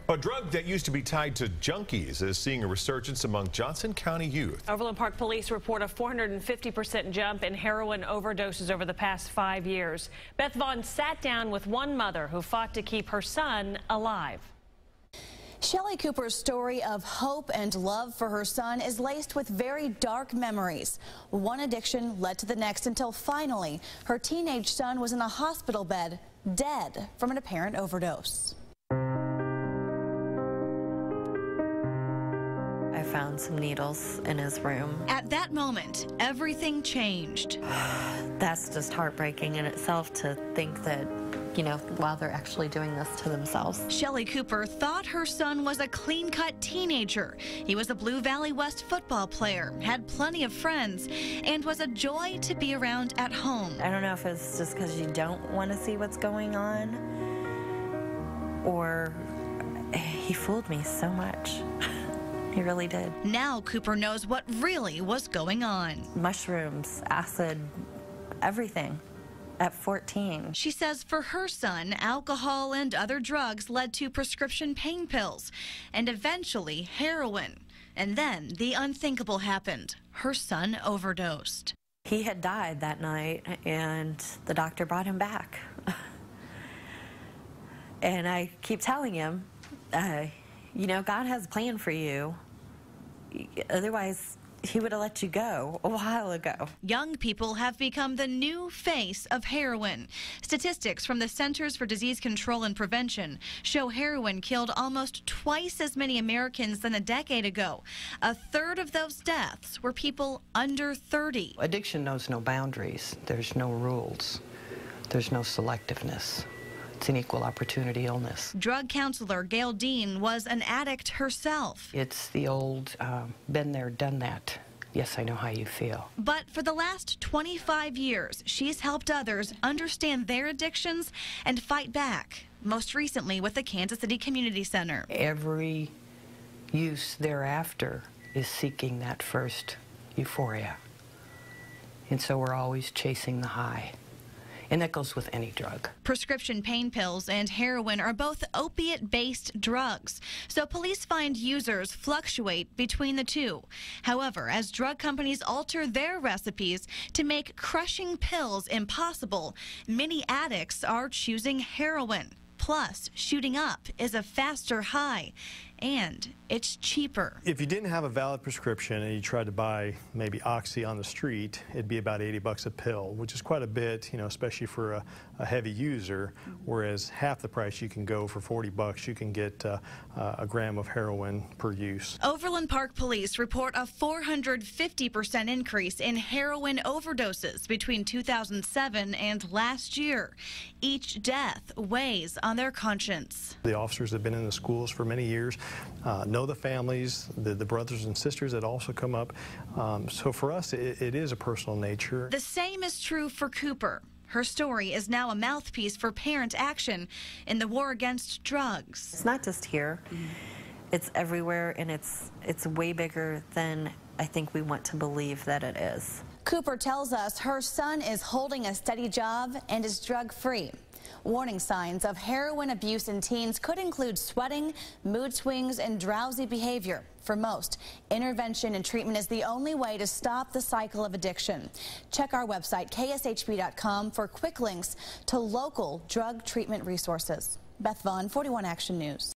A drug that used to be tied to junkies is seeing a resurgence among Johnson County youth. Overland Park police report a 450% jump in heroin overdoses over the past 5 years. Beth Vaughn sat down with one mother who fought to keep her son alive. Shelley Cooper's story of hope and love for her son is laced with very dark memories. One addiction led to the next until finally her teenage son was in a hospital bed, dead from an apparent overdose. I found some needles in his room. At that moment, everything changed. That's just heartbreaking in itself to think that, while they're actually doing this to themselves. Shelley Cooper thought her son was a clean-cut teenager. He was a Blue Valley West football player, had plenty of friends, and was a joy to be around at home. I don't know if it's just because you don't want to see what's going on, or he fooled me so much. He really did. Now Cooper knows what really was going on. Mushrooms, acid, everything. At 14. She says for her son, alcohol and other drugs led to prescription pain pills and eventually heroin. And then the unthinkable happened. Her son overdosed. He had died that night and the doctor brought him back. And I keep telling him, God has a plan for you. Otherwise, he would have let you go a while ago. Young people have become the new face of heroin. Statistics from the Centers for Disease Control and Prevention show heroin killed almost twice as many Americans than a decade ago. A third of those deaths were people under 30. Addiction knows no boundaries. There's no rules. There's no selectiveness. It's an equal opportunity illness. Drug counselor Gail Dean was an addict herself. It's the old, been there, done that. Yes, I know how you feel. But for the last 25 years, she's helped others understand their addictions and fight back, most recently with the Kansas City Community Center. Every use thereafter is seeking that first euphoria. And so we're always chasing the high. And that goes with any drug. Prescription pain pills and heroin are both opiate-based drugs, so police find users fluctuate between the two. However, as drug companies alter their recipes to make crushing pills impossible, many addicts are choosing heroin. Plus, shooting up is a faster high, and it's cheaper. If you didn't have a valid prescription and you tried to buy maybe Oxy on the street, it'd be about $80 a pill, which is quite a bit, especially for a heavy user, whereas half the price you can go for $40, you can get a gram of heroin per use. Overland Park police report a 450% increase in heroin overdoses between 2007 and last year. Each death weighs on their conscience. The officers have been in the schools for many years, know the families, the brothers and sisters that also come up. So for us, it is a personal nature. The same is true for Cooper. Her story is now a mouthpiece for parent action in the war against drugs. It's not just here. It's everywhere, and it's way bigger than I think we want to believe that it is. Cooper tells us her son is holding a steady job and is drug-free. Warning signs of heroin abuse in teens could include sweating, mood swings, and drowsy behavior. For most, intervention and treatment is the only way to stop the cycle of addiction. Check our website, KSHB.com, for quick links to local drug treatment resources. Beth Vaughn, 41 Action News.